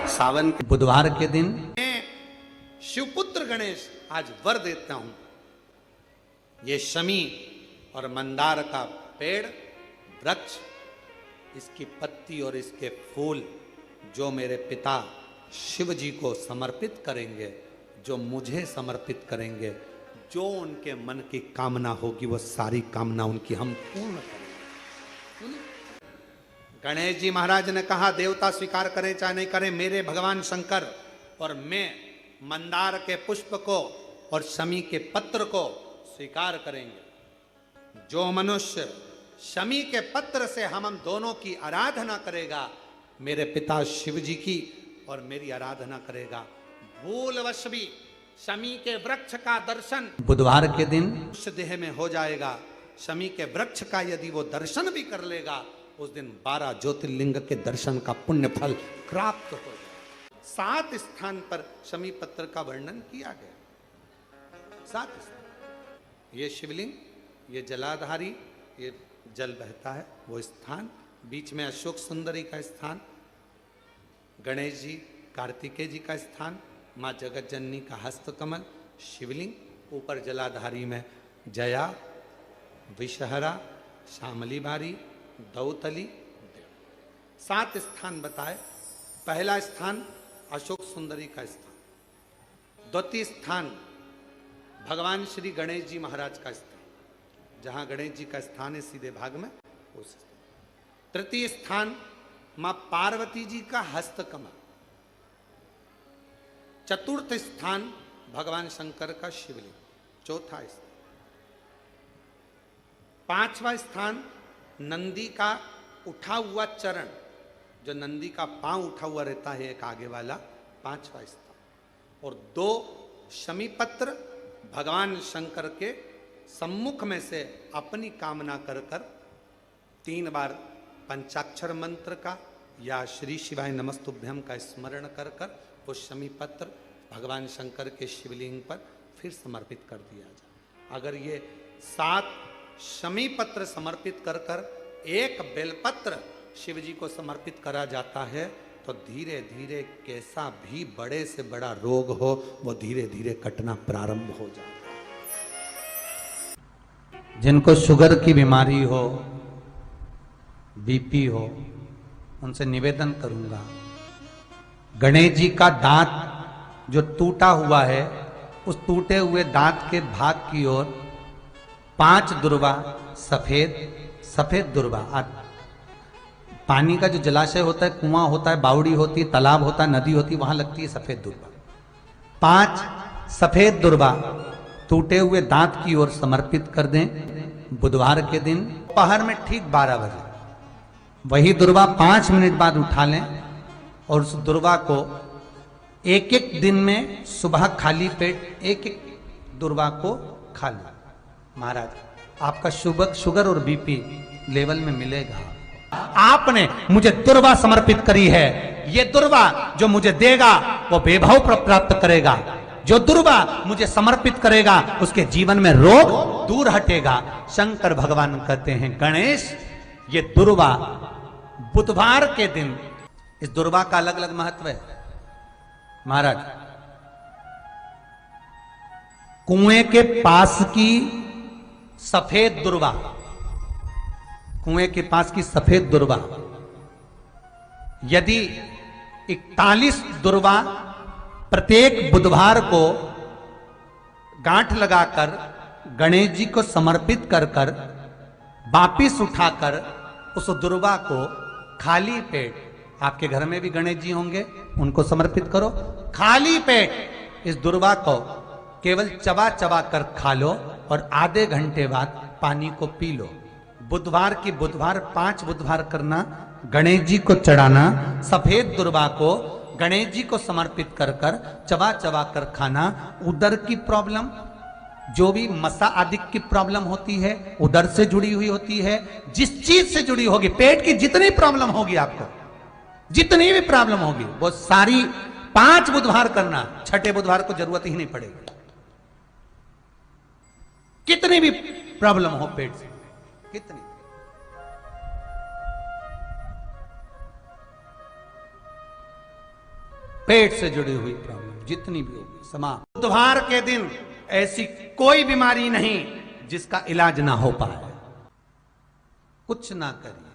सावन के बुधवार के दिन मैं शिवपुत्र गणेश आज वर देता हूं, ये शमी और मंदार का पेड़ वृक्ष, इसकी पत्ती और इसके फूल जो मेरे पिता शिव जी को समर्पित करेंगे, जो मुझे समर्पित करेंगे, जो उनके मन की कामना होगी वो सारी कामना उनकी हम पूर्ण करेंगे। गणेश जी महाराज ने कहा देवता स्वीकार करें चाहे नहीं करें, मेरे भगवान शंकर और मैं मंदार के पुष्प को और शमी के पत्र को स्वीकार करेंगे। जो मनुष्य शमी के पत्र से हम दोनों की आराधना करेगा, मेरे पिता शिव जी की और मेरी आराधना करेगा, भूलवश भी शमी के वृक्ष का दर्शन बुधवार के दिन उस देह में हो जाएगा। शमी के वृक्ष का यदि वो दर्शन भी कर लेगा, उस दिन 12 ज्योतिर्लिंग के दर्शन का पुण्य फल प्राप्त हो जाएगा। 7 स्थान पर शमी पत्र का वर्णन किया गया। 7 स्थान, ये शिवलिंग, ये जलाधारी, ये जल बहता है वो स्थान, बीच में अशोक सुंदरी का स्थान, गणेश जी कार्तिकेय जी का स्थान, माँ जगत जननी का हस्तकमल, शिवलिंग, ऊपर जलाधारी में जया, विषहरा, श्यामली बारी, दौतली, 7 स्थान बताए। पहला स्थान अशोक सुंदरी का स्थान, द्वितीय स्थान भगवान श्री गणेश जी महाराज का स्थान, जहां गणेश जी का स्थान है सीधे भाग में उस स्थान। तृतीय स्थान मां पार्वती जी का हस्तकमल। चतुर्थ स्थान भगवान शंकर का शिवलिंग। चौथा स्थान, 5वां स्थान नंदी का उठा हुआ चरण, जो नंदी का पांव उठा हुआ रहता है एक आगे वाला, 5वां स्थान। और 2 शमी पत्र भगवान शंकर के सम्मुख में से अपनी कामना कर 3 बार पंचाक्षर मंत्र का या श्री शिवाय नमस्तुभ्यम का स्मरण कर वो शमी पत्र भगवान शंकर के शिवलिंग पर फिर समर्पित कर दिया जाए। अगर ये 7 शमी पत्र समर्पित कर एक बेलपत्र शिव जी को समर्पित करा जाता है, तो धीरे धीरे कैसा भी बड़े से बड़ा रोग हो वो धीरे धीरे कटना प्रारंभ हो जाता है। जिनको शुगर की बीमारी हो, बीपी हो, उनसे निवेदन करूंगा, गणेश जी का दांत जो टूटा हुआ है, उस टूटे हुए दांत के भाग की ओर 5 दुर्वा, सफेद दुर्वा, पानी का जो जलाशय होता है, कुआं होता है, बावड़ी होती है, तालाब होता है, नदी होती है, वहां लगती है सफेद दुर्वा। 5 सफेद दुर्वा टूटे हुए दांत की ओर समर्पित कर दें बुधवार के दिन दोपहर में ठीक 12 बजे। वही दुर्वा 5 मिनट बाद उठा लें और उस दुर्वा को एक दिन में सुबह खाली पेट एक दुर्वा को खा लें। महाराज आपका शुगर और बीपी लेवल में मिलेगा। आपने मुझे दुर्वा समर्पित करी है, ये दुर्वा जो मुझे देगा वो वैभव प्राप्त करेगा, जो दुर्वा मुझे समर्पित करेगा उसके जीवन में रोग दूर हटेगा। शंकर भगवान कहते हैं गणेश, ये दुर्वा बुधवार के दिन, इस दुर्वा का अलग अलग महत्व है महाराज। कुएं के पास की सफेद दुर्वा, कुएं के पास की सफेद दुर्वा, यदि 41 दुर्वा प्रत्येक बुधवार को गांठ लगाकर गणेश जी को समर्पित कर वापिस उठाकर उस दुर्वा को खाली पेट, आपके घर में भी गणेश जी होंगे, उनको समर्पित करो, खाली पेट इस दुर्वा को केवल चबा चबा कर खा लो और आधे घंटे बाद पानी को पी लो। बुधवार की बुधवार 5 बुधवार करना, गणेश जी को चढ़ाना, सफेद दुर्वा को गणेश जी को समर्पित कर चबा चबा कर खाना। उदर की प्रॉब्लम, जो भी मसा आदि की प्रॉब्लम होती है, उदर से जुड़ी हुई होती है, जिस चीज से जुड़ी होगी, पेट की जितनी प्रॉब्लम होगी, आपको जितनी भी प्रॉब्लम होगी, वो सारी 5 बुधवार करना, 6ठे बुधवार को जरूरत ही नहीं पड़ेगी। कितनी भी प्रॉब्लम हो पेट से, कितनी, पेट से जुड़ी हुई प्रॉब्लम जितनी भी होगी समाप्त। बुधवार के दिन ऐसी कोई बीमारी नहीं जिसका इलाज ना हो पाए। कुछ ना करिए,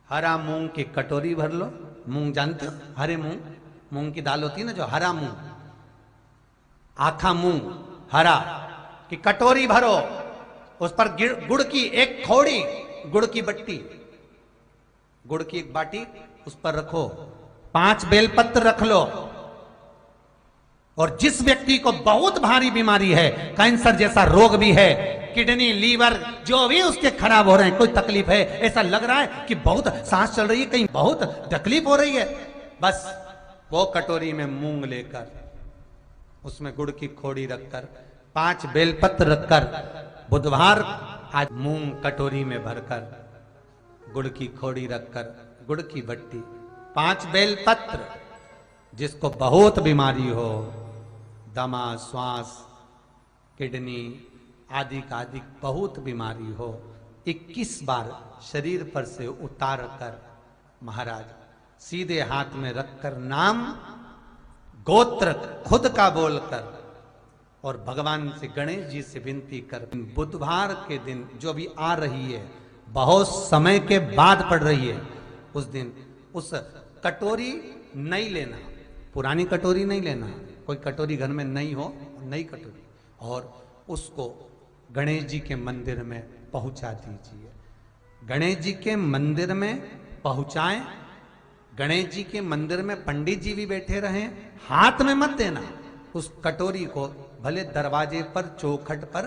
हरा मूंग की कटोरी भर लो। मूंग जानते हो, हरे मूंग, मूंग की दाल होती है ना जो हरा मूंग, आखा मूंग हरा की कटोरी भरो, उस पर गुड़ की एक खोड़ी, गुड़ की बट्टी, गुड़ की एक बाटी उस पर रखो, 5 बेलपत्र रख लो। और जिस व्यक्ति को बहुत भारी बीमारी है, कैंसर जैसा रोग भी है, किडनी लीवर जो भी उसके खराब हो रहे हैं, कोई तकलीफ है, ऐसा लग रहा है कि बहुत सांस चल रही है, कहीं बहुत तकलीफ हो रही है, बस वो कटोरी में मूंग लेकर उसमें गुड़ की खोड़ी रखकर 5 बेलपत्र रखकर बुधवार आज मूंग कटोरी में भरकर गुड़ की खोड़ी रखकर गुड़ की बट्टी 5 बेलपत्र, जिसको बहुत बीमारी हो, दमा, श्वास, किडनी आदि का आदि बहुत बीमारी हो, 21 बार शरीर पर से उतार कर महाराज सीधे हाथ में रखकर नाम गोत्र खुद का बोलकर और भगवान से गणेश जी से विनती कर, बुधवार के दिन जो भी आ रही है, बहुत समय के बाद पड़ रही है, उस दिन उस कटोरी नहीं लेना, पुरानी कटोरी नहीं लेना, कोई कटोरी घर में नहीं हो, नई कटोरी, और उसको गणेश जी के मंदिर में पहुंचा दीजिए। गणेश जी के मंदिर में पहुंचाएं, गणेश जी के मंदिर में पंडित जी भी बैठे रहें, हाथ में मत देना उस कटोरी को, भले दरवाजे पर चौखट पर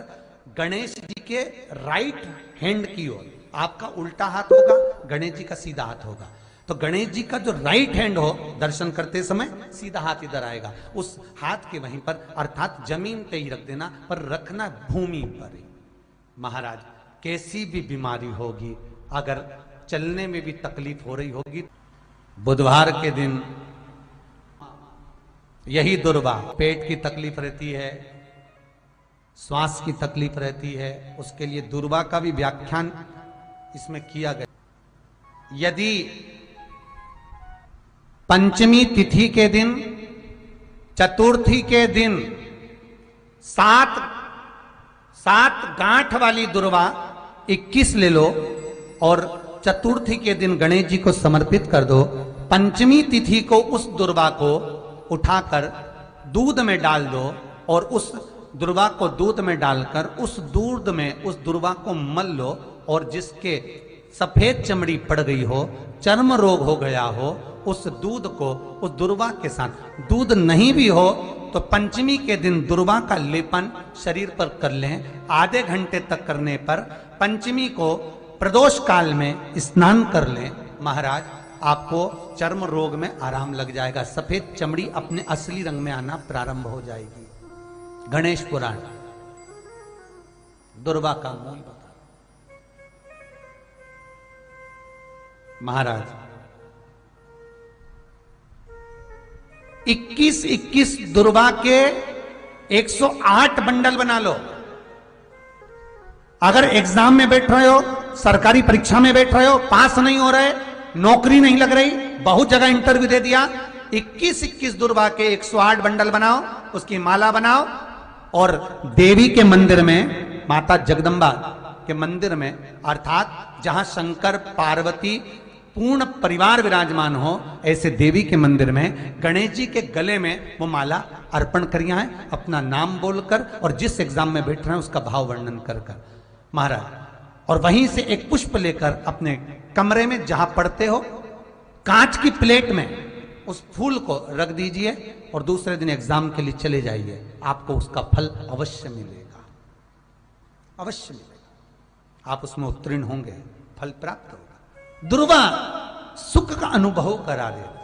गणेश जी के राइट हैंड की ओर, आपका उल्टा हाथ होगा, गणेश जी का सीधा हाथ होगा, तो गणेश जी का जो राइट हैंड हो, दर्शन करते समय सीधा हाथ इधर आएगा, उस हाथ के वहीं पर अर्थात जमीन पे ही रख देना, पर रखना भूमि पर ही। महाराज कैसी भी बीमारी होगी, अगर चलने में भी तकलीफ हो रही होगी, बुधवार के दिन यही दुर्वा, पेट की तकलीफ रहती है, श्वास की तकलीफ रहती है, उसके लिए दुर्वा का भी व्याख्यान इसमें किया गया। यदि पंचमी तिथि के दिन, चतुर्थी के दिन 7 गांठ वाली दुर्वा 21 ले लो और चतुर्थी के दिन गणेश जी को समर्पित कर दो। पंचमी तिथि को उस दुर्वा को उठाकर दूध में डाल दो और उस दुर्वा को दूध में डालकर उस दूध में उस दुर्वा को मल लो, और जिसके सफेद चमड़ी पड़ गई हो, चर्म रोग हो गया हो, उस दूध को उस दुर्वा के साथ, दूध नहीं भी हो तो पंचमी के दिन दुर्वा का लेपन शरीर पर कर लें। आधे घंटे तक करने पर पंचमी को प्रदोष काल में स्नान कर लें। महाराज आपको चर्म रोग में आराम लग जाएगा, सफेद चमड़ी अपने असली रंग में आना प्रारंभ हो जाएगी। गणेश पुराण दुर्वा का मूल बता। महाराज 21 दुर्वा के 108 बंडल बना लो। अगर एग्जाम में बैठ रहे हो, सरकारी परीक्षा में बैठ रहे हो, पास नहीं हो रहे, नौकरी नहीं लग रही, बहुत जगह इंटरव्यू दे दिया, 21 दुर्वा के 108 बंडल बनाओ, उसकी माला बनाओ और देवी के मंदिर में, माता जगदम्बा के मंदिर में, अर्थात जहां शंकर पार्वती पूर्ण परिवार विराजमान हो, ऐसे देवी के मंदिर में गणेश जी के गले में वो माला अर्पण करिए हैं, अपना नाम बोलकर और जिस एग्जाम में बैठ रहे हैं उसका भाव वर्णन कर महाराज, और वहीं से एक पुष्प लेकर अपने कमरे में जहां पढ़ते हो, कांच की प्लेट में उस फूल को रख दीजिए और दूसरे दिन एग्जाम के लिए चले जाइए, आपको उसका फल अवश्य मिलेगा, अवश्य मिलेगा, आप उसमें उत्तीर्ण होंगे, फल प्राप्त होगा। दुर्वा सुख का अनुभव करा देता,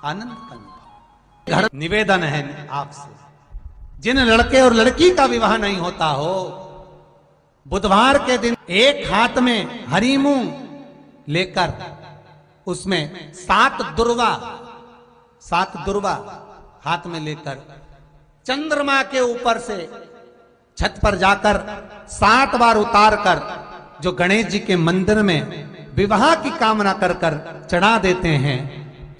आनंद का अनुभव। घर निवेदन है आपसे, जिन लड़के और लड़की का विवाह नहीं होता हो, बुधवार के दिन एक हाथ में हरी मूंग लेकर उसमें 7 दुर्वा हाथ में लेकर चंद्रमा के ऊपर से छत पर जाकर 7 बार उतार कर जो गणेश जी के मंदिर में विवाह की कामना कर चढ़ा देते हैं,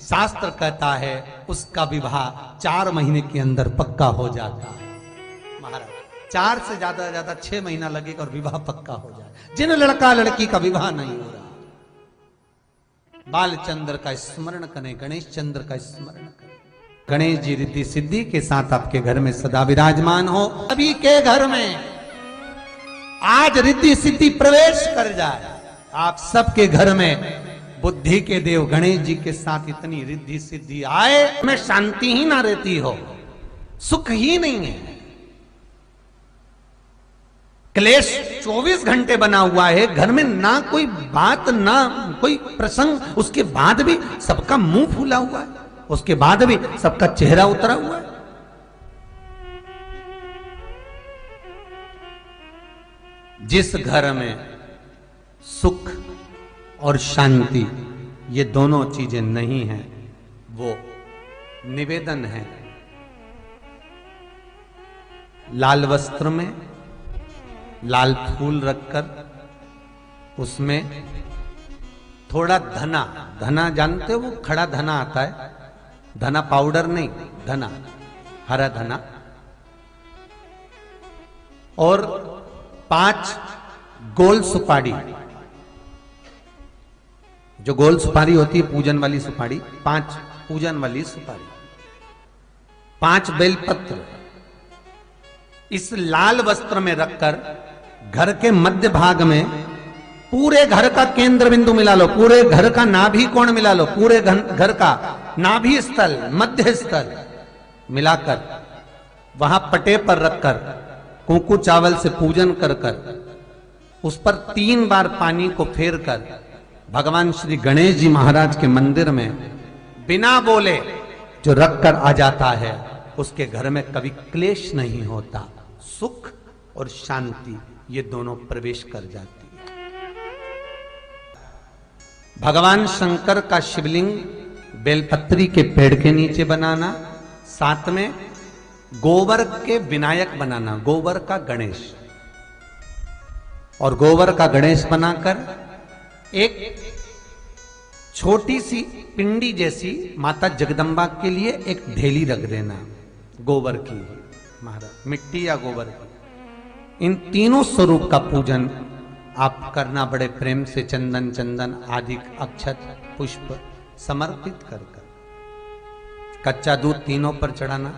शास्त्र कहता है उसका विवाह 4 महीने के अंदर पक्का हो जाता है। महाराज 4 से ज्यादा 6 महीना लगेगा और विवाह पक्का हो जाए। जिन लड़का लड़की का विवाह नहीं हो रहा, बालचंद्र का स्मरण करें, गणेश चंद्र का स्मरण करें। गणेश जी रिद्धि सिद्धि के साथ आपके घर में सदा विराजमान हो। सभी के घर में आज रिद्धि सिद्धि प्रवेश कर जाए। आप सबके घर में बुद्धि के देव गणेश जी के साथ इतनी रिद्धि सिद्धि आए, में शांति ही ना रहती हो, सुख ही नहीं है। क्लेश 24 घंटे बना हुआ है घर में, ना कोई बात ना कोई प्रसंग, उसके बाद भी सबका मुंह फूला हुआ है, उसके बाद भी सबका चेहरा उतरा हुआ है। जिस घर में सुख और शांति ये दोनों चीजें नहीं हैं, वो निवेदन है लाल वस्त्र में लाल फूल रखकर उसमें थोड़ा धना, धना जानते हो, वो खड़ा धना आता है, धना पाउडर नहीं, धना हरा धना, और 5 गोल सुपारी, जो गोल सुपारी होती है पूजन वाली सुपारी, 5 पूजन वाली सुपारी, 5 बेलपत्र इस लाल वस्त्र में रखकर घर के मध्य भाग में पूरे घर का केंद्र बिंदु मिला लो, पूरे घर का नाभि कोण मिला लो, पूरे घर का नाभि स्थल मध्य स्थल मिलाकर वहां पटे पर रखकर कुंकू चावल से पूजन कर कर उस पर 3 बार पानी को फेर कर भगवान श्री गणेश जी महाराज के मंदिर में बिना बोले जो रख कर आ जाता है, उसके घर में कभी क्लेश नहीं होता, सुख और शांति ये दोनों प्रवेश कर जाती है। भगवान शंकर का शिवलिंग बेलपत्री के पेड़ के नीचे बनाना, साथ में गोबर के विनायक बनाना, गोबर का गणेश, और गोबर का गणेश बनाकर एक छोटी सी पिंडी जैसी माता जगदम्बा के लिए एक ढेली रख देना गोबर की, महाराज मिट्टी या गोबर की। इन तीनों स्वरूप का पूजन आप करना बड़े प्रेम से, चंदन चंदन आदि अक्षत पुष्प समर्पित कर कर, कच्चा दूध तीनों पर चढ़ाना,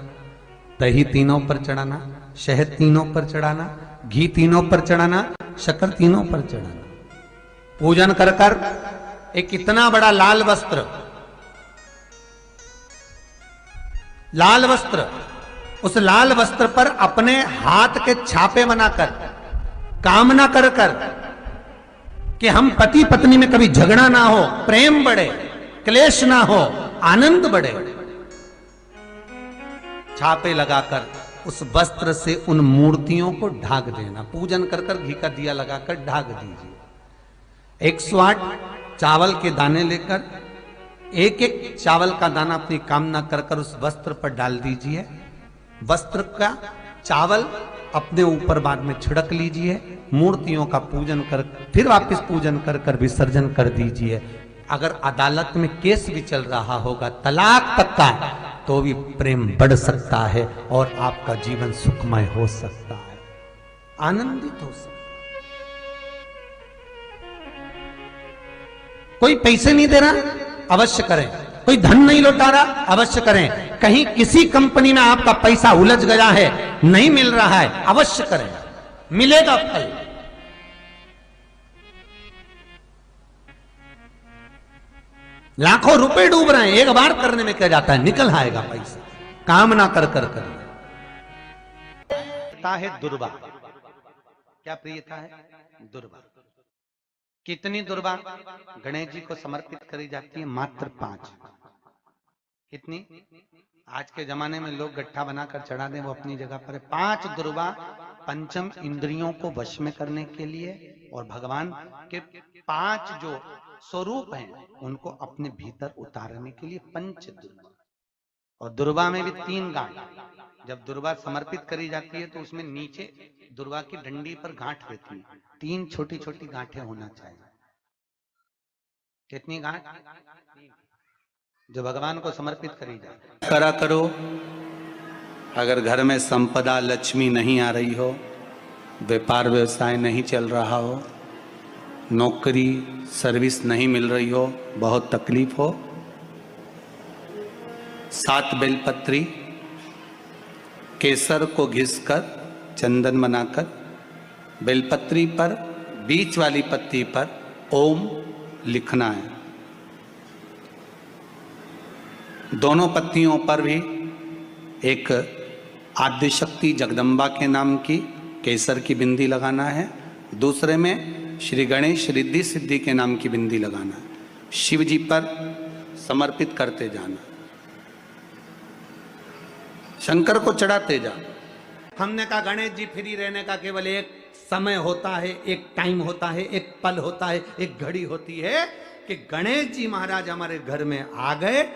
दही तीनों पर चढ़ाना, शहद तीनों पर चढ़ाना, घी तीनों पर चढ़ाना, शक्कर तीनों पर चढ़ाना। पूजन कर कर एक इतना बड़ा लाल वस्त्र, लाल वस्त्र, उस लाल वस्त्र पर अपने हाथ के छापे बनाकर कामना कर कर कि हम पति पत्नी में कभी झगड़ा ना हो, प्रेम बढ़े, क्लेश ना हो, आनंद बढ़े, छापे लगाकर उस वस्त्र से उन मूर्तियों को ढाक देना। पूजन कर कर घी का दिया लगाकर ढाक दीजिए। 108 चावल के दाने लेकर एक एक चावल का दाना अपनी कामना कर कर उस वस्त्र पर डाल दीजिए। वस्त्र का चावल अपने ऊपर बाद में छिड़क लीजिए। मूर्तियों का पूजन कर फिर वापस पूजन कर कर विसर्जन कर दीजिए। अगर अदालत में केस भी चल रहा होगा तलाक तक का, तो भी प्रेम बढ़ सकता है और आपका जीवन सुखमय हो सकता है, आनंदित हो सकता है। कोई पैसे नहीं दे रहा, अवश्य करें। कोई धन नहीं लौटा रहा, अवश्य करें। कहीं किसी कंपनी में आपका पैसा उलझ गया है, नहीं मिल रहा है, अवश्य करें, मिलेगा फल। लाखों रुपए डूब रहे हैं, एक बार करने में क्या जाता है, निकल आएगा पैसा। कामना कर कर करिए। है दुर्वा, क्या प्रियता है? दुर्वा। कितनी दुर्वा गणेश जी को समर्पित करी जाती है? मात्र 5। कितनी? आज के जमाने में लोग गट्ठा बनाकर चढ़ा दें, वो अपनी जगह पर है। 5 दुर्वा पंचम इंद्रियों को वश में करने के लिए और भगवान के 5 जो स्वरूप हैं उनको अपने भीतर उतारने के लिए 5 दुर्वा। और दुर्वा में भी 3 गांठ। जब दुर्वा समर्पित करी जाती है तो उसमें नीचे दुर्वा की डंडी पर गांठ रहती है, 3 छोटी छोटी गांठें होना चाहिए। कितनी गांठ? जो भगवान को समर्पित करी जाए। करा करो, अगर घर में संपदा लक्ष्मी नहीं आ रही हो, व्यापार व्यवसाय नहीं चल रहा हो, नौकरी सर्विस नहीं मिल रही हो, बहुत तकलीफ हो, 7 बेलपत्री केसर को घिसकर चंदन बनाकर बेलपत्री पर बीच वाली पत्ती पर ओम लिखना है। दोनों पत्तियों पर भी एक आद्यशक्ति जगदम्बा के नाम की केसर की बिंदी लगाना है, दूसरे में श्री गणेश रिद्धि सिद्धि के नाम की बिंदी लगाना है। शिव जी पर समर्पित करते जाना, शंकर को चढ़ाते जा। हमने कहा गणेश जी फ्री रहने का केवल एक समय होता है, एक टाइम होता है, एक पल होता है, एक घड़ी होती है कि गणेश जी महाराज हमारे घर में आ गए।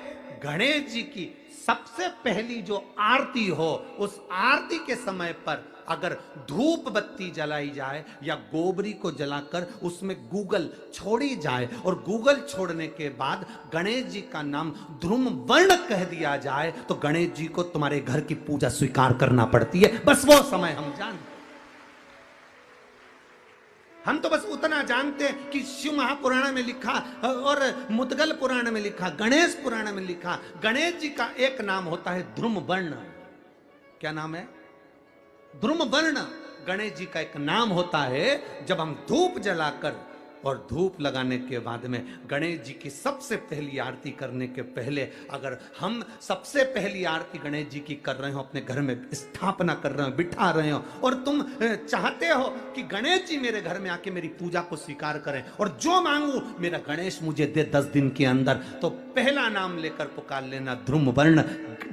गणेश जी की सबसे पहली जो आरती हो, उस आरती के समय पर अगर धूप बत्ती जलाई जाए या गोबरी को जलाकर उसमें गूगल छोड़ी जाए और गूगल छोड़ने के बाद गणेश जी का नाम ध्रुम वर्ण कह दिया जाए, तो गणेश जी को तुम्हारे घर की पूजा स्वीकार करना पड़ती है। बस वो समय हम जानते, हम तो बस उतना जानते हैं कि शिव महापुराण में लिखा और मुद्गल पुराण में लिखा, गणेश पुराण में लिखा, गणेश जी का एक नाम होता है ध्रुम वर्ण। क्या नाम है? ध्रुम वर्ण गणेश जी का एक नाम होता है। जब हम धूप जलाकर और धूप लगाने के बाद में गणेश जी की सबसे पहली आरती करने के पहले अगर हम सबसे पहली आरती गणेश जी की कर रहे हो, अपने घर में स्थापना कर रहे हो, बिठा रहे हो, और तुम चाहते हो कि गणेश जी मेरे घर में आके मेरी पूजा को स्वीकार करें और जो मांगू मेरा गणेश मुझे दे 10 दिन के अंदर, तो पहला नाम लेकर पुकार लेना ध्रुम वर्ण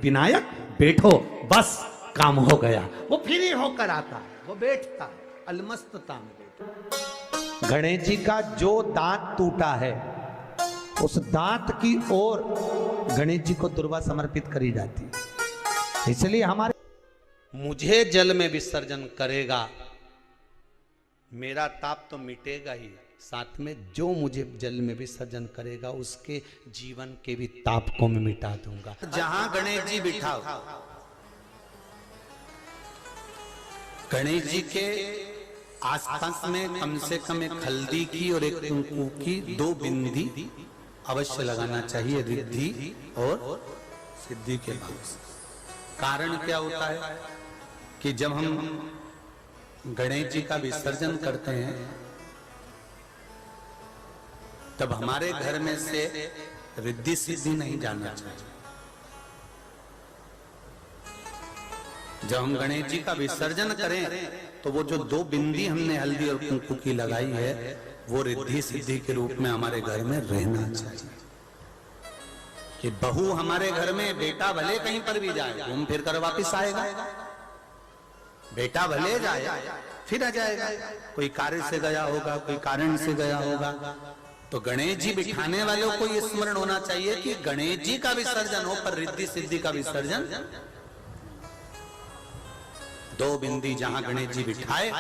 विनायक, बैठो, बस काम हो गया। वो फ्री होकर आता है, वो बैठता है, अलमस्तता में बैठता। गणेश जी का जो दांत टूटा है, उस दांत की ओर गणेश जी को दुर्वा समर्पित करी जाती है। इसलिए हमारे मुझे जल में विसर्जन करेगा, मेरा ताप तो मिटेगा ही, साथ में जो मुझे जल में विसर्जन करेगा उसके जीवन के भी ताप को मैं मिटा दूंगा। जहां गणेश जी बिठाओ, गणेश जी के आसपास में कम से कम एक हल्दी की और एक कुंकू की 2 बिंदी अवश्य लगाना चाहिए, रिद्धि और सिद्धि के भाव से। कारण क्या होता है कि जब हम गणेश जी का विसर्जन करते हैं तब हमारे घर में से रिद्धि सिद्धि नहीं जाना चाहिए। जब हम गणेश जी का विसर्जन करें तो वो जो 2 बिंदी हमने हल्दी और कुंकू की लगाई है, वो रिद्धि सिद्धि के रूप में हमारे घर में रहना चाहिए। कि बहू हमारे घर में, बेटा भले कहीं पर भी जाए, घूम फिर कर वापिस आएगा, बेटा भले जाए फिर आ जाएगा, कोई कार्य से गया होगा, कोई कारण से गया होगा। तो गणेश जी बिठाने वालों को ये स्मरण होना चाहिए कि गणेश जी का विसर्जन हो, पर रिद्धि सिद्धि का विसर्जन 2 बिंदी जहां गणेश जी बिठाए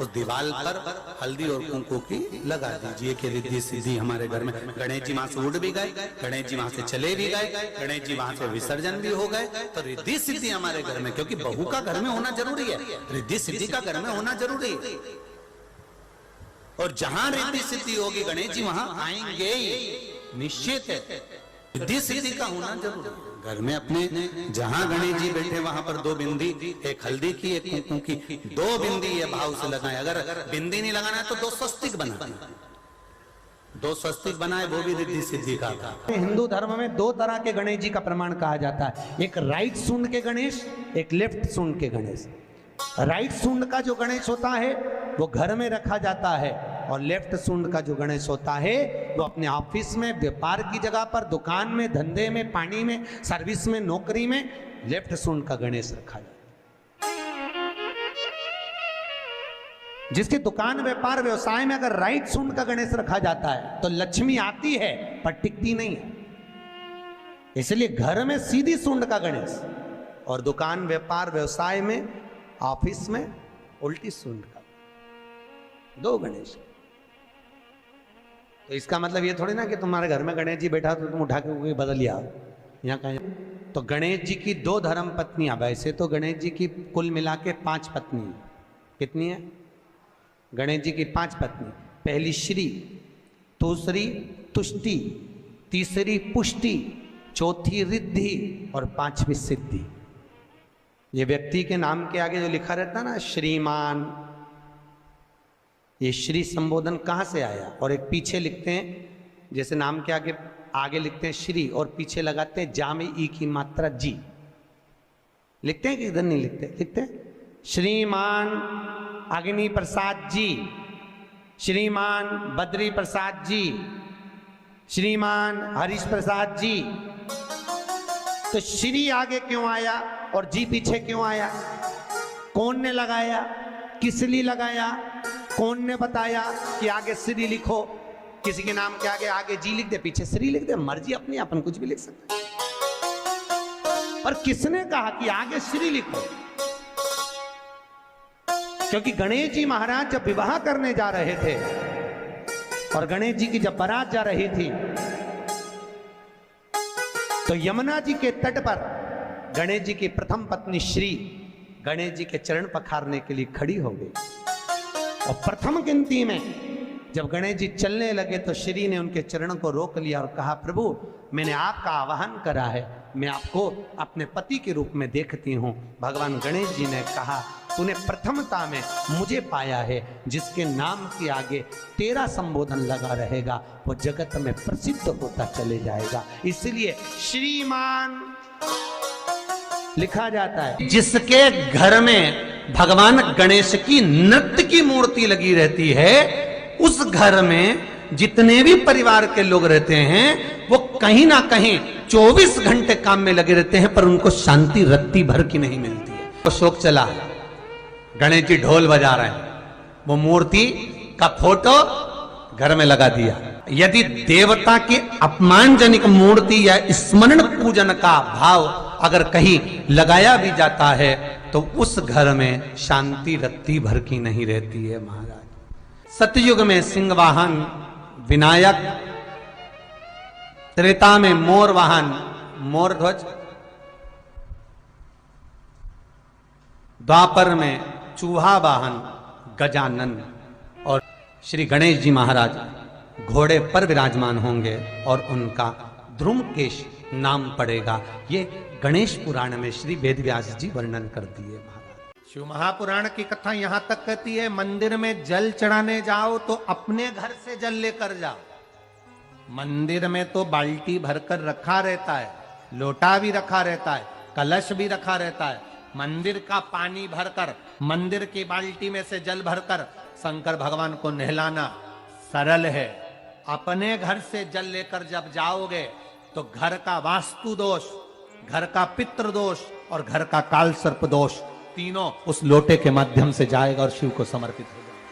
उस दीवार पर हल्दी और कुंकू की लगा दीजिए कि रिद्धि सिद्धि हमारे घर में। गणेश जी वहां से उड़ भी गए, गणेश जी वहां से चले भी गए, गणेश जी वहां से विसर्जन भी हो गए, तो रिद्धि सिद्धि हमारे घर में, क्योंकि बहू का घर में होना जरूरी है, रिद्धि सिद्धि का घर में होना जरूरी है। और जहां रिद्धि सिद्धि होगी गणेश जी वहां आएंगे, निश्चित है, रिद्धि सिद्धि का होना जरूरी है। घर में अपने जहां गणेश जी बैठे वहां पर 2 बिंदी, एक हल्दी की एक कुंकू की, 2 बिंदी ये भाव से लगाए। अगर बिंदी नहीं लगाना है तो 2 स्वस्तिक बनाए, 2 स्वस्तिक बनाए, वो भी रिद्धि सिद्धि का। हिंदू धर्म में 2 तरह के गणेश जी का प्रमाण कहा जाता है, एक राइट सूंड के गणेश, एक लेफ्ट सूंड के गणेश। राइट सूंड का जो गणेश होता है वो घर में रखा जाता है, और लेफ्ट सूंड का जो गणेश होता है वो अपने ऑफिस में, व्यापार की जगह पर, दुकान में, धंधे में, पानी में, सर्विस में, नौकरी में लेफ्ट सूंड का गणेश रखा जाता है। जिसकी दुकान, व्यापार, व्यवसाय में अगर राइट सूंड का गणेश रखा जाता है तो लक्ष्मी आती है पर टिकती नहीं है। इसलिए घर में सीधी सूंड का गणेश, और दुकान, व्यापार, व्यवसाय में, ऑफिस में उल्टी सूंड का, 2 गणेश। तो इसका मतलब ये थोड़ी ना कि तुम्हारे घर में गणेश जी बैठा तो तुम उठा के बदल लिया। यहाँ कहीं तो गणेश जी की 2 धर्म पत्नियां, वैसे तो गणेश जी की कुल मिला के 5 पत्नी है। कितनी है? गणेश जी की 5 पत्नी। पहली श्री, दूसरी तुष्टि, तीसरी पुष्टि, चौथी रिद्धि और 5वीं सिद्धि। ये व्यक्ति के नाम के आगे जो लिखा रहता है ना श्रीमान, ये श्री संबोधन कहाँ से आया? और एक पीछे लिखते हैं, जैसे नाम के आगे लिखते हैं श्री और पीछे लगाते हैं जा में ई की मात्रा जी। लिखते हैं कि इधर नहीं लिखते? लिखते हैं श्रीमान अग्नि प्रसाद जी, श्रीमान बद्री प्रसाद जी, श्रीमान हरीश प्रसाद जी। तो श्री आगे क्यों आया और जी पीछे क्यों आया? कौन ने लगाया? किस लिए लगाया? कौन ने बताया कि आगे श्री लिखो? किसी के नाम के आगे जी लिख दे, पीछे श्री लिख दे, मर्जी अपनी, अपन कुछ भी लिख सकते हैं। पर किसने कहा कि आगे श्री लिखो? क्योंकि गणेश जी महाराज जब विवाह करने जा रहे थे और गणेश जी की जब बारात जा रही थी तो यमुना जी के तट पर गणेश जी की प्रथम पत्नी श्री गणेश जी के चरण पखारने के लिए खड़ी हो गई। और प्रथम गिनती में जब गणेश जी चलने लगे तो श्री ने उनके चरणों को रोक लिया और कहा, प्रभु मैंने आपका आवाहन करा है, मैं आपको अपने पति के रूप में देखती हूँ। भगवान गणेश जी ने कहा, तूने प्रथमता में मुझे पाया है, जिसके नाम के आगे तेरा संबोधन लगा रहेगा वो जगत में प्रसिद्ध होता चले जाएगा। इसलिए श्रीमान लिखा जाता है। जिसके घर में भगवान गणेश की नृत्य की मूर्ति लगी रहती है, उस घर में जितने भी परिवार के लोग रहते हैं वो कहीं ना कहीं 24 घंटे काम में लगे रहते हैं, पर उनको शांति रत्ती भर की नहीं मिलती है। तो शोक चला, गणेश जी ढोल बजा रहे हैं, वो मूर्ति का फोटो घर में लगा दिया। यदि देवता की अपमानजनक मूर्ति या स्मरण पूजन का भाव अगर कहीं लगाया भी जाता है तो उस घर में शांति रत्ती भर की नहीं रहती है महाराज। सतयुग में सिंह वाहन विनायक, त्रेता में मोर वाहन मोर ध्वज, द्वापर में चूहा वाहन गजानन, और श्री गणेश जी महाराज घोड़े पर विराजमान होंगे और उनका ध्रुमकेश नाम पड़ेगा। ये गणेश पुराण में श्री वेदव्यास जी वर्णन कर दिए महाराज। शिव महापुराण की कथा यहां तक कहती है, मंदिर में जल चढ़ाने जाओ तो अपने घर से जल लेकर जाओ। मंदिर में तो बाल्टी भरकर रखा रहता है, लोटा भी रखा रहता है, कलश भी रखा रहता है। मंदिर का पानी भरकर, मंदिर की बाल्टी में से जल भरकर शंकर भगवान को नहलाना सरल है। अपने घर से जल लेकर जब जाओगे तो घर का वास्तु दोष, घर का पितृ दोष और घर का काल सर्प दोष तीनों उस लोटे के माध्यम से जाएगा और शिव को समर्पित हो जाएगा।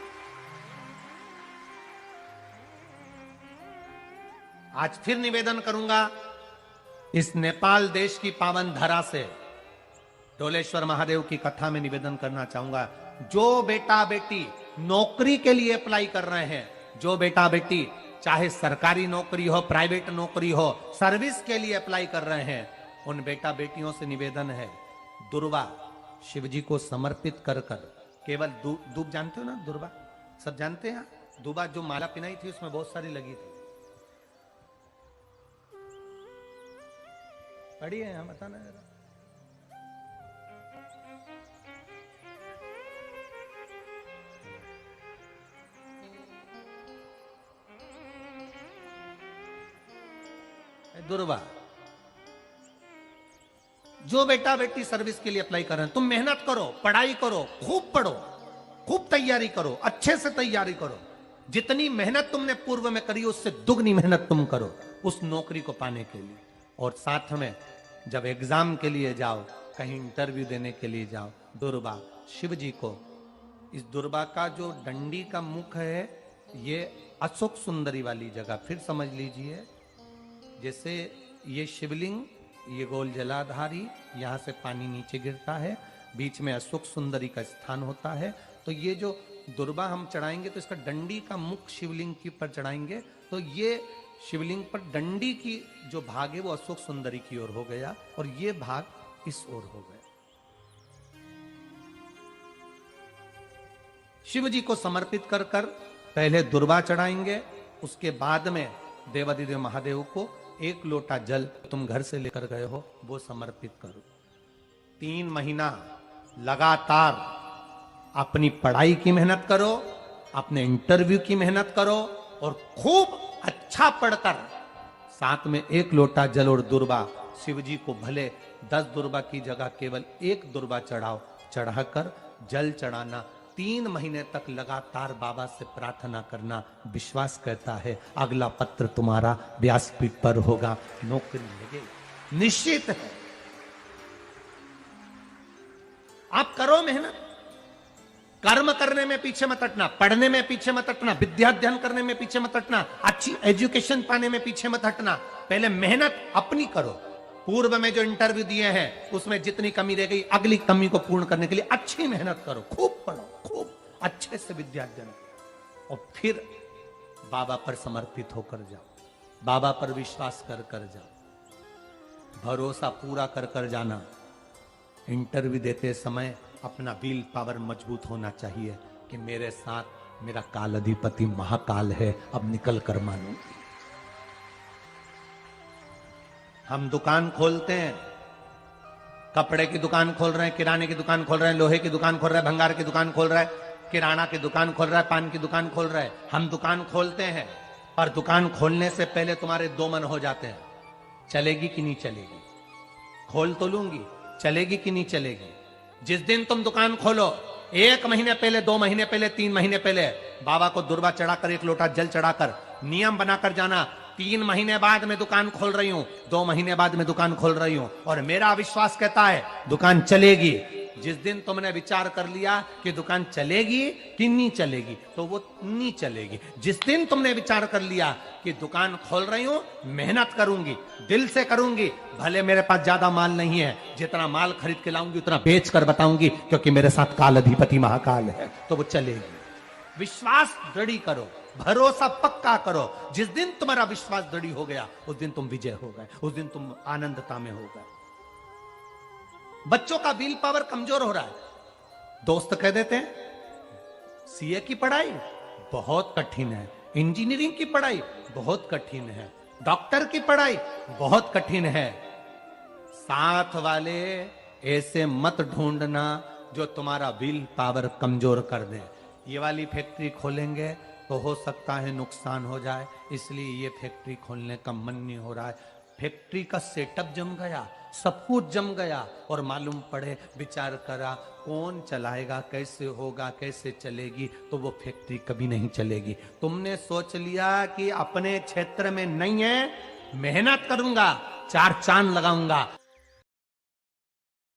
आज फिर निवेदन करूंगा इस नेपाल देश की पावन धरा से, डोलेश्वर महादेव की कथा में निवेदन करना चाहूंगा। जो बेटा बेटी नौकरी के लिए अप्लाई कर रहे हैं, जो बेटा बेटी चाहे सरकारी नौकरी हो, प्राइवेट नौकरी हो, सर्विस के लिए अप्लाई कर रहे हैं, उन बेटा बेटियों से निवेदन है, दुर्वा शिव जी को समर्पित कर कर केवल दूब जानते हो ना, दुर्वा सब जानते हैं। दुबा जो माला पिनाई थी उसमें बहुत सारी लगी थी, पढ़ी है यहाँ, बताना जरा। दुर्वा, जो बेटा बेटी सर्विस के लिए अप्लाई कर रहे हैं, तुम मेहनत करो, पढ़ाई करो, खूब पढ़ो, खूब तैयारी करो, अच्छे से तैयारी करो। जितनी मेहनत तुमने पूर्व में करी उससे दुगनी मेहनत तुम करो उस नौकरी को पाने के लिए। और साथ में जब एग्जाम के लिए जाओ, कहीं इंटरव्यू देने के लिए जाओ, दुर्वा शिव जी को, इस दुर्वा का जो डंडी का मुख है ये अशोक सुंदरी वाली जगह, फिर समझ लीजिए जैसे ये शिवलिंग, ये गोल जलाधारी, यहाँ से पानी नीचे गिरता है, बीच में अशोक सुंदरी का स्थान होता है। तो ये जो दुर्वा हम चढ़ाएंगे तो इसका डंडी का मुख शिवलिंग के ऊपर चढ़ाएंगे तो ये शिवलिंग पर डंडी की जो भाग है वो अशोक सुंदरी की ओर हो गया और ये भाग इस ओर हो गया। शिव जी को समर्पित कर कर पहले दुर्वा चढ़ाएंगे, उसके बाद में देवाधिदेव महादेव को एक लोटा जल तुम घर से लेकर गए हो वो समर्पित करो। 3 महीना लगातार अपनी पढ़ाई की मेहनत करो, अपने इंटरव्यू की मेहनत करो और खूब अच्छा पढ़कर साथ में 1 लोटा जल और दुर्वा, शिव जी को भले 10 दुर्वा की जगह केवल 1 दुर्वा चढ़ाओ, चढ़ाकर जल चढ़ाना। 3 महीने तक लगातार बाबा से प्रार्थना करना। विश्वास कहता है अगला पत्र तुम्हारा व्यासपीठ पर होगा, नौकरी लगेगी, निश्चित है। आप करो मेहनत, कर्म करने में पीछे मत हटना, पढ़ने में पीछे मत हटना, विद्या अध्ययन करने में पीछे मत हटना, अच्छी एजुकेशन पाने में पीछे मत हटना। पहले मेहनत अपनी करो। पूर्व में जो इंटरव्यू दिए हैं उसमें जितनी कमी रह गई अगली कमी को पूर्ण करने के लिए अच्छी मेहनत करो, खूब पढ़ो, खूब अच्छे से विद्या अध्ययन और फिर बाबा पर समर्पित होकर जाओ, बाबा पर विश्वास कर कर जाओ, भरोसा पूरा कर कर जाना। इंटरव्यू देते समय अपना विल पावर मजबूत होना चाहिए कि मेरे साथ मेरा काल अधिपति महाकाल है, अब निकल कर मानूंगी। हम दुकान खोलते हैं, कपड़े की दुकान खोल रहे हैं, किराने की दुकान खोल रहे हैं, लोहे की दुकान खोल रहे हैं, भंगार की दुकान खोल रहे हैं, किराना की दुकान खोल रहा है, पान की दुकान खोल रहा है। हम दुकान खोलते हैं और दुकान खोलने से पहले तुम्हारे 2 मन हो जाते हैं, चलेगी कि नहीं चलेगी, खोल तो लूंगी, चलेगी कि नहीं चलेगी। जिस दिन तुम दुकान खोलो 1 महीने पहले, 2 महीने पहले, 3 महीने पहले बाबा को दुर्वा चढ़ाकर 1 लोटा जल चढ़ाकर नियम बनाकर जाना, 3 महीने बाद मैं दुकान खोल रही हूं, 2 महीने बाद मैं दुकान खोल रही हूं और मेरा विश्वास कहता है दुकान चलेगी। जिस दिन तुमने विचार कर लिया कि दुकान चलेगी कि नहीं चलेगी तो वो नहीं चलेगी। जिस दिन तुमने विचार कर लिया कि दुकान खोल रही हूं, मेहनत करूंगी, दिल से करूंगी, भले मेरे पास ज्यादा माल नहीं है, जितना माल खरीद के लाऊंगी उतना बेच कर बताऊंगी क्योंकि मेरे साथ काल अधिपति महाकाल है, तो वो चलेगी। विश्वास दृढ़ करो, भरोसा पक्का करो। जिस दिन तुम्हारा विश्वास दृढ़ हो गया उस दिन तुम विजय हो गए, उस दिन तुम आनंदता में हो गए। बच्चों का विल पावर कमजोर हो रहा है, दोस्त कह देते हैं सीए की पढ़ाई बहुत कठिन है, इंजीनियरिंग की पढ़ाई बहुत कठिन है, डॉक्टर की पढ़ाई बहुत कठिन है। साथ वाले ऐसे मत ढूंढना जो तुम्हारा विल पावर कमजोर कर दे। ये वाली फैक्ट्री खोलेंगे तो हो सकता है नुकसान हो जाए, इसलिए ये फैक्ट्री खोलने का मन नहीं हो रहा है। फैक्ट्री का सेटअप जम गया, सब कुछ जम गया और मालूम पड़े, विचार करा कौन चलाएगा, कैसे होगा, कैसे चलेगी, तो वो फैक्ट्री कभी नहीं चलेगी। तुमने सोच लिया कि अपने क्षेत्र में नहीं है, मेहनत करूंगा, 4 चांद लगाऊंगा,